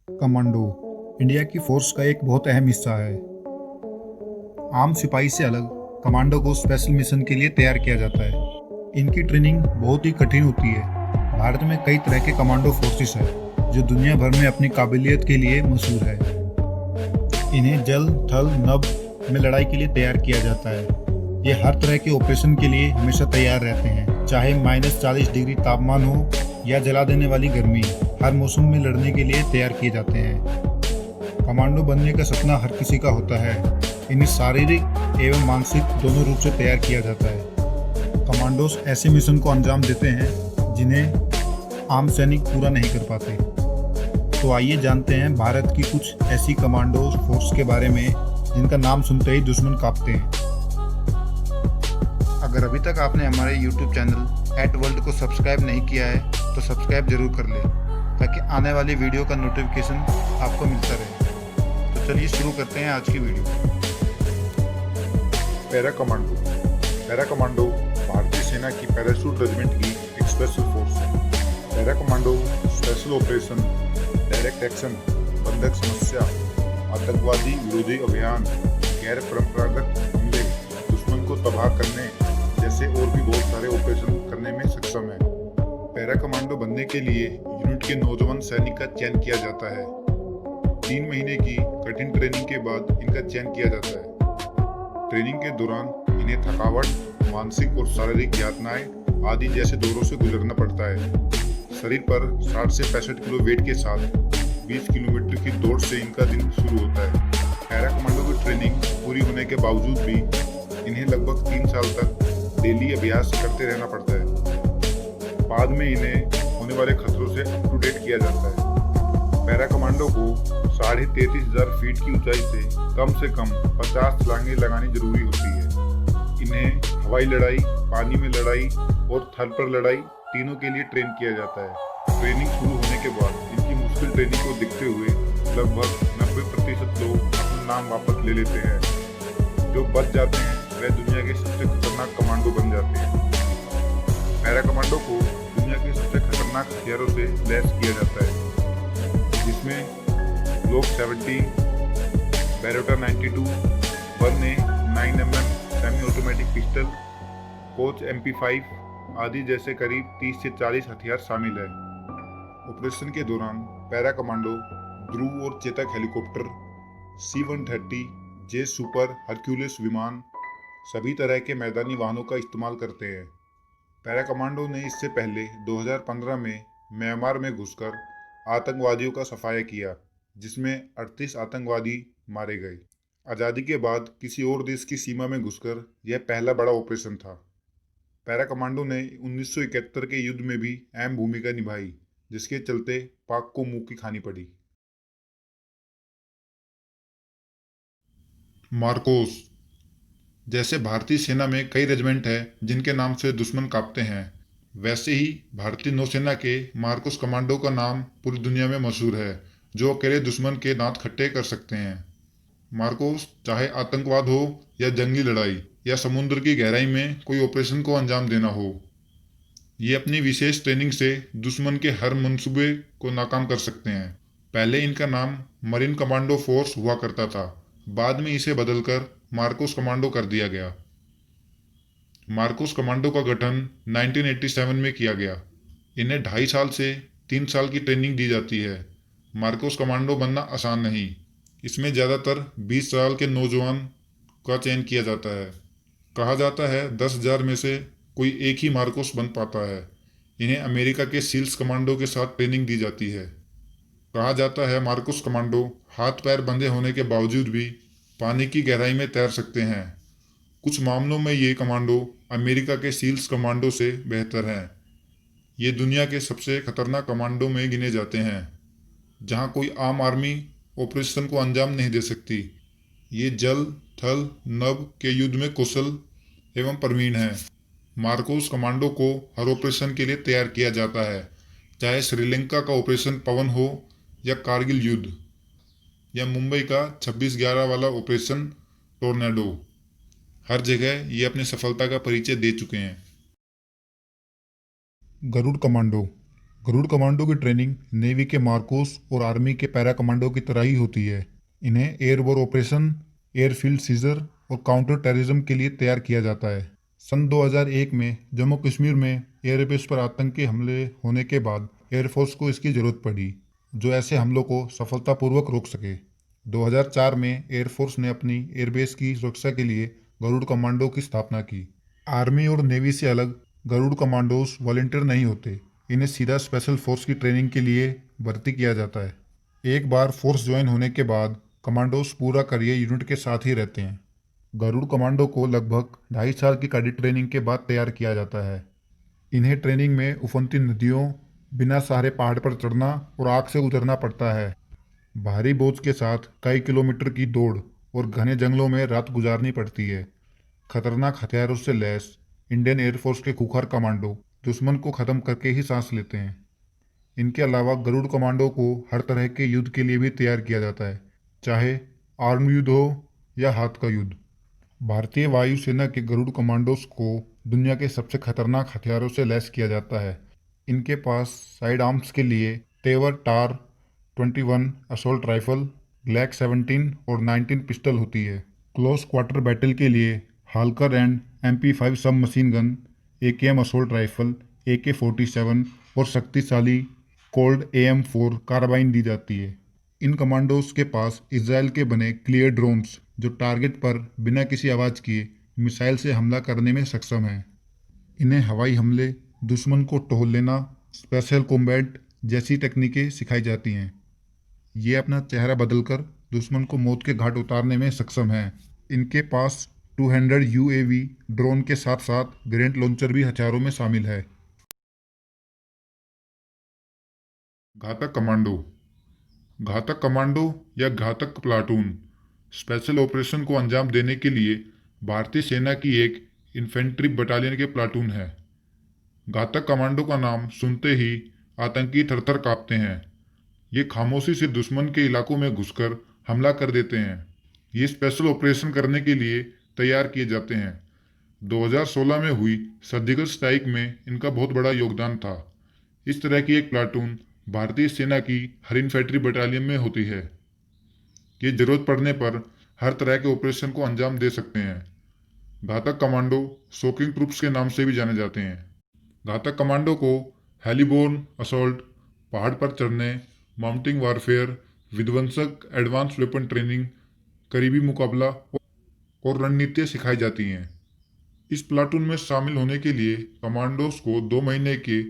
Commando India की force का एक बहुत अहम हिस्सा है। आम सिपाही से अलग कमांडो को स्पेशल मिशन के लिए तैयार किया जाता है। इनकी ट्रेनिंग बहुत ही कठिन होती है। भारत में कई तरह के कमांडो फोर्सेस हैं जो दुनिया भर में अपनी काबिलियत के लिए मशहूर है। इन्हें जल, थल, नभ में लड़ाई के लिए तैयार किया जाता है। ये हर तरह के ऑपरेशन के लिए हमेशा तैयार रहते हैं, चाहे -40 डिग्री तापमान हो या जला देने वाली गर्मी। हर मौसम में लड़ने के लिए तैयार किए जाते हैं। कमांडो बनने का सपना हर किसी का होता है। इन्हें शारीरिक एवं मानसिक दोनों रूप से तैयार किया जाता है। कमांडोज ऐसे मिशन को अंजाम देते हैं जिन्हें आम सैनिक पूरा नहीं कर पाते। तो आइए जानते हैं भारत की कुछ ऐसी कमांडो फोर्स के बारे में जिनका नाम सुनते ही दुश्मन कांपते हैं। अगर अभी तक आपने हमारे YouTube चैनल @वर्ल्ड को सब्सक्राइब नहीं किया है तो सब्सक्राइब जरूर कर लें ताकि आने वाली वीडियो का नोटिफिकेशन आपको मिलता रहे। तो चलिए शुरू करते हैं आज की video. Para commando. Para commando भारतीय सेना की पैराशूट रेजिमेंट की एक स्पेशल फोर्स है। Para commando special operation, direct action, बंधक समस्या, आतंकवादी विरोधी अभियान, गैर परंपरागत हमले, दुश्मन को तबाह करने जैसे और भी बहुत सारे ऑपरेशन करने में सक्षम है। पैरा कमांडो बनने के लिए यूनिट के नौजवान सैनिक का चयन किया जाता है। 3 महीने की कठिन ट्रेनिंग के बाद इनका चयन किया जाता है। ट्रेनिंग के दौरान इन्हें थकावट, मानसिक और शारीरिक यातनाएं आदि जैसे दौरों से गुजरना पड़ता है। शरीर पर 60 से 65 किलो वेट के साथ 20 किलोमीटर की दौड़ से इनका दिन शुरू होता है। पैरा कमांडो की ट्रेनिंग पूरी होने के बावजूद भी इन्हें लगभग 3 साल तक डेली अभ्यास करते रहना पड़ता है। बाद में इन्हें होने वाले खतरों से अप टू डेट किया जाता है। पैरा कमांडो को 33,500 फीट की ऊंचाई से कम 50 छलांगें लगानी जरूरी होती है। इन्हें हवाई लड़ाई, पानी में लड़ाई और थल पर लड़ाई तीनों के लिए ट्रेन किया जाता है। ट्रेनिंग शुरू होने के बाद इनकी मुश्किल ट्रेनिंग को देखते हुए लगभग 90% लोग अपना नाम वापस ले लेते हैं। जो बच जाते हैं वे दुनिया के सबसे खतरनाक कमांडो बन जाते हैं। पैरा कमांडो को दुनिया के सबसे खतरनाक हथियारों से लैस किया जाता है, जिसमें Glock 17, Beretta 92, 1A 9mm semi automatic pistol, coach MP5 आदि जैसे करीब 30 से 40 हथियार शामिल है। ऑपरेशन के दौरान पैरा कमांडो ध्रुव और चेतक हेलीकॉप्टर, C-130, जे सुपर हरक्यूलिस विमान, सभी तरह के मैदानी वाहनों का इस्तेमाल करते हैं। पैरा कमांडो ने इससे पहले 2015 में म्यांमार में घुसकर आतंकवादियों का सफाया किया, जिसमें 38 आतंकवादी मारे गए। आज़ादी के बाद किसी और देश की सीमा में घुसकर यह पहला बड़ा ऑपरेशन था। पैरा कमांडो ने 1971 के युद्ध में भी अहम भूमिका निभाई, जिसके चलते पाक को मुंह की खानी पड़ी। मार्कोस। जैसे भारतीय सेना में कई रेजिमेंट हैं जिनके नाम से दुश्मन कांपते हैं, वैसे ही भारतीय नौसेना के मार्कोस कमांडो का नाम पूरी दुनिया में मशहूर है, जो अकेले दुश्मन के दांत खट्टे कर सकते हैं। मार्कोस चाहे आतंकवाद हो या जंगली लड़ाई या समुद्र की गहराई में कोई ऑपरेशन को अंजाम देना हो, ये अपनी विशेष ट्रेनिंग से दुश्मन के हर मंसूबे को नाकाम कर सकते हैं। पहले इनका नाम मरीन कमांडो फोर्स हुआ करता था, बाद में इसे बदलकर मार्कोस कमांडो कर दिया गया। मार्कोस कमांडो का गठन 1987 में किया गया। इन्हें 2.5 साल से 3 साल की ट्रेनिंग दी जाती है। मार्कोस कमांडो बनना आसान नहीं, इसमें ज़्यादातर 20 साल के नौजवान का चयन किया जाता है। कहा जाता है 10,000 में से कोई एक ही मार्कोस बन पाता है। इन्हें अमेरिका के सील्स कमांडो के साथ ट्रेनिंग दी जाती है। कहा जाता है मार्कोस कमांडो हाथ पैर बंधे होने के बावजूद भी पानी की गहराई में तैर सकते हैं। कुछ मामलों में ये कमांडो अमेरिका के सील्स कमांडो से बेहतर हैं। ये दुनिया के सबसे खतरनाक कमांडो में गिने जाते हैं, जहां कोई आम आर्मी ऑपरेशन को अंजाम नहीं दे सकती। ये जल, थल, नभ के युद्ध में कुशल एवं प्रवीण हैं। मार्कोस कमांडो को हर ऑपरेशन के लिए तैयार किया जाता है, चाहे श्रीलंका का ऑपरेशन पवन हो या कारगिल युद्ध या मुंबई का 26/11 वाला ऑपरेशन टोर्नेडो। हर जगह ये अपनी सफलता का परिचय दे चुके हैं। गरुड़ कमांडो। गरुड़ कमांडो की ट्रेनिंग नेवी के मार्कोस और आर्मी के पैरा कमांडो की तरह ही होती है। इन्हें एयरबोर ऑपरेशन, एयरफील्ड सीजर और काउंटर टेररिज्म के लिए तैयार किया जाता है। सन 2001 में जम्मू कश्मीर में एयरबेस पर आतंकी हमले होने के बाद एयरफोर्स को इसकी जरूरत पड़ी, जो ऐसे हमलों को सफलतापूर्वक रोक सके। 2004 में एयरफोर्स ने अपनी एयरबेस की सुरक्षा के लिए गरुड़ कमांडो की स्थापना की। आर्मी और नेवी से अलग गरुड़ कमांडोज वॉलंटियर नहीं होते। इन्हें सीधा स्पेशल फोर्स की ट्रेनिंग के लिए भर्ती किया जाता है। एक बार फोर्स ज्वाइन होने के बाद कमांडोज पूरा करियर यूनिट के साथ ही रहते हैं। गरुड़ कमांडो को लगभग 2.5 साल की कैडेट ट्रेनिंग के बाद तैयार किया जाता है। इन्हें ट्रेनिंग में उफनती नदियों, बिना सहारे पहाड़ पर चढ़ना और आग से गुजरना पड़ता है। भारी बोझ के साथ कई किलोमीटर की दौड़ और घने जंगलों में रात गुजारनी पड़ती है। खतरनाक हथियारों से लैस इंडियन एयरफोर्स के खूंखार कमांडो दुश्मन को खत्म करके ही सांस लेते हैं। इनके अलावा गरुड़ कमांडो को हर तरह के युद्ध के लिए भी तैयार किया जाता है, चाहे आर्म युद्ध हो या हाथ का युद्ध। भारतीय वायुसेना के गरुड़ कमांडोज को दुनिया के सबसे खतरनाक हथियारों से लैस किया जाता है। इनके पास साइड आर्म्स के लिए तेवर टार 21 असोल्ट राइफल, ग्लैक 17 और 19 पिस्टल होती है। क्लोज क्वार्टर बैटल के लिए हालकर एंड MP5 सब machine gun, AKM assault rifle, AK-47 और शक्तिशाली कोल्ड AM4 कार्बाइन दी जाती है। इन कमांडोज के पास इजराइल के बने क्लियर ड्रोन्स, जो टारगेट पर बिना किसी आवाज़ किए मिसाइल से हमला करने में सक्षम हैं। इन्हें हवाई हमले, दुश्मन को टोल लेना, स्पेशल कॉम्बैट जैसी तकनीकें सिखाई जाती हैं। ये अपना चेहरा बदलकर दुश्मन को मौत के घाट उतारने में सक्षम हैं। इनके पास 200 UAV ड्रोन के साथ साथ ग्रेनेड लॉन्चर भी हथियारों में शामिल है। घातक कमांडो। घातक कमांडो या घातक प्लाटून स्पेशल ऑपरेशन को अंजाम देने के लिए भारतीय सेना की एक इन्फेंट्री बटालियन के प्लाटून है। घातक कमांडो का नाम सुनते ही आतंकी थरथर कांपते हैं। ये खामोशी से दुश्मन के इलाकों में घुसकर हमला कर देते हैं। ये स्पेशल ऑपरेशन करने के लिए तैयार किए जाते हैं। 2016 में हुई सर्जिकल स्ट्राइक में इनका बहुत बड़ा योगदान था। इस तरह की एक प्लाटून भारतीय सेना की हर इन्फेंट्री बटालियन में होती है। ये जरूरत पड़ने पर हर तरह के ऑपरेशन को अंजाम दे सकते हैं। घातक कमांडो शॉकिंग ट्रूप्स के नाम से भी जाने जाते हैं। घातक कमांडो को हेलीबोर्न असॉल्ट, पहाड़ पर चढ़ने, माउंटिंग वारफेयर, विध्वंसक एडवांस वेपन ट्रेनिंग, करीबी मुकाबला और रणनीतियाँ सिखाई जाती हैं। इस प्लाटून में शामिल होने के लिए कमांडोज को 2 महीने के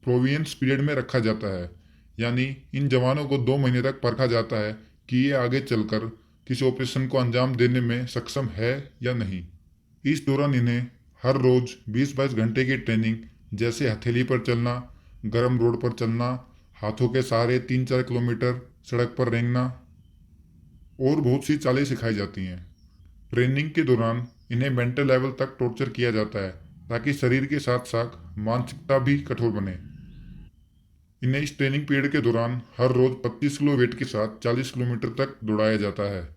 प्रोवियंस पीरियड में रखा जाता है, यानी इन जवानों को 2 महीने तक परखा जाता है कि ये आगे चलकर किसी ऑपरेशन को अंजाम देने में सक्षम है या नहीं। इस दौरान इन्हें हर रोज 20-22 घंटे की ट्रेनिंग, जैसे हथेली पर चलना, गर्म रोड पर चलना, हाथों के सहारे 3-4 किलोमीटर सड़क पर रेंगना और बहुत सी चालें सिखाई जाती हैं। ट्रेनिंग के दौरान इन्हें मेंटल लेवल तक टॉर्चर किया जाता है, ताकि शरीर के साथ साथ मानसिकता भी कठोर बने। इन्हें इस ट्रेनिंग पीरियड के दौरान हर रोज 25 किलो वेट के साथ 40 किलोमीटर तक दौड़ाया जाता है।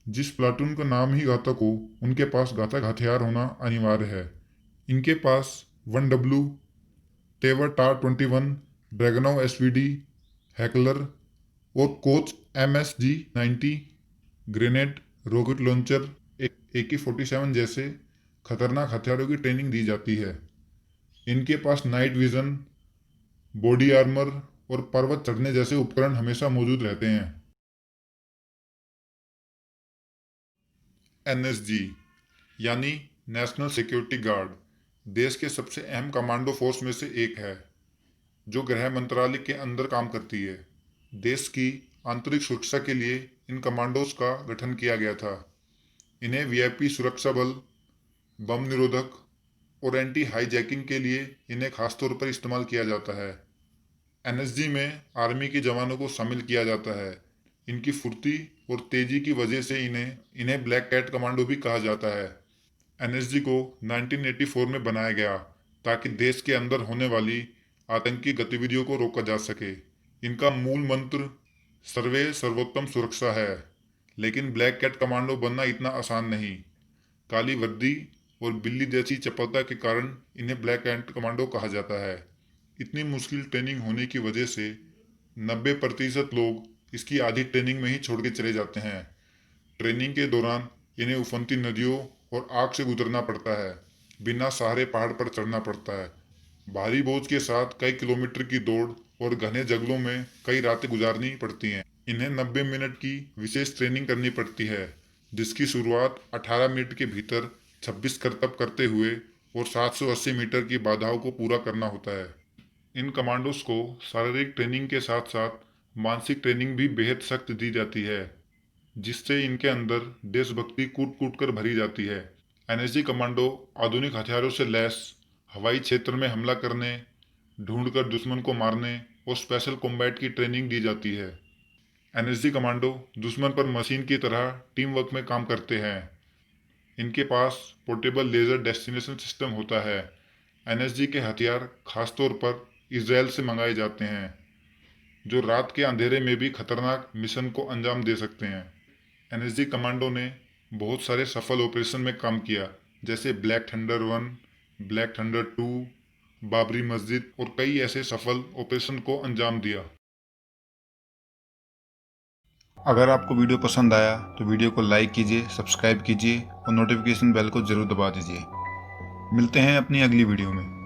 जिस प्लाटून का नाम ही घातक हो, उनके पास घातक हथियार होना अनिवार्य है। इनके पास 1W, तेवर टार 21, ड्रैगनोव SVD, हैकलर और coach MSG-90, grenade, rocket launcher, AK-47 जैसे खतरनाक हथियारों की ट्रेनिंग दी जाती है। इनके पास नाइट विजन, बॉडी आर्मर और पर्वत चढ़ने जैसे उपकरण हमेशा मौजूद रहते हैं। NSG यानी नेशनल सिक्योरिटी गार्ड देश के सबसे अहम कमांडो फोर्स में से एक है, जो गृह मंत्रालय के अंदर काम करती है। देश की आंतरिक सुरक्षा के लिए इन कमांडोज का गठन किया गया था। इन्हें VIP सुरक्षा बल, बम निरोधक और एंटी हाईजैकिंग के लिए इन्हें खासतौर पर इस्तेमाल किया जाता है। NSG में आर्मी के जवानों को शामिल किया जाता है। इनकी फुर्ती और तेजी की वजह से इन्हें ब्लैक कैट कमांडो भी कहा जाता है। NSG को 1984 में बनाया गया ताकि देश के अंदर होने वाली आतंकी गतिविधियों को रोका जा सके। इनका मूल मंत्र सर्वे सर्वोत्तम सुरक्षा है, लेकिन ब्लैक कैट कमांडो बनना इतना आसान नहीं। काली वर्दी और बिल्ली जैसी चपलता के कारण इन्हें ब्लैक कैट कमांडो कहा जाता है। इतनी मुश्किल ट्रेनिंग होने की वजह से 90% लोग इसकी आधी ट्रेनिंग में ही छोड़ के चले जाते हैं। ट्रेनिंग के दौरान इन्हें उफनती नदियों और आग से गुजरना पड़ता है, बिना सहारे पहाड़ पर चढ़ना पड़ता है, भारी बोझ के साथ कई किलोमीटर की दौड़ और घने जंगलों में कई रातें गुजारनी पड़ती हैं। इन्हें 90 मिनट की विशेष ट्रेनिंग करनी पड़ती है, जिसकी शुरुआत 18 मिनट के भीतर 26 करतब करते हुए और 780 मीटर की बाधाओं को पूरा करना होता है। इन कमांडोज को शारीरिक ट्रेनिंग के साथ साथ मानसिक ट्रेनिंग भी बेहद सख्त दी जाती है, जिससे इनके अंदर देशभक्ति कूट कूट कर भरी जाती है। एनएसजी कमांडो आधुनिक हथियारों से लैस हवाई क्षेत्र में हमला करने, ढूंढकर दुश्मन को मारने और स्पेशल कॉम्बैट की ट्रेनिंग दी जाती है। एनएसजी कमांडो दुश्मन पर मशीन की तरह टीम वर्क में काम करते हैं। इनके पास पोर्टेबल लेजर डेस्टिनेशन सिस्टम होता है। एनएसजी के हथियार खासतौर पर इसराइल से मंगाए जाते हैं, जो रात के अंधेरे में भी खतरनाक मिशन को अंजाम दे सकते हैं। एनएसजी कमांडो ने बहुत सारे सफल ऑपरेशन में काम किया, जैसे black thunder 1, black thunder 2, Babri मस्जिद और कई ऐसे सफल ऑपरेशन को अंजाम दिया। अगर आपको वीडियो पसंद आया तो वीडियो को लाइक कीजिए, सब्सक्राइब कीजिए और नोटिफिकेशन बेल को जरूर दबा दीजिए। मिलते हैं अपनी अगली वीडियो में।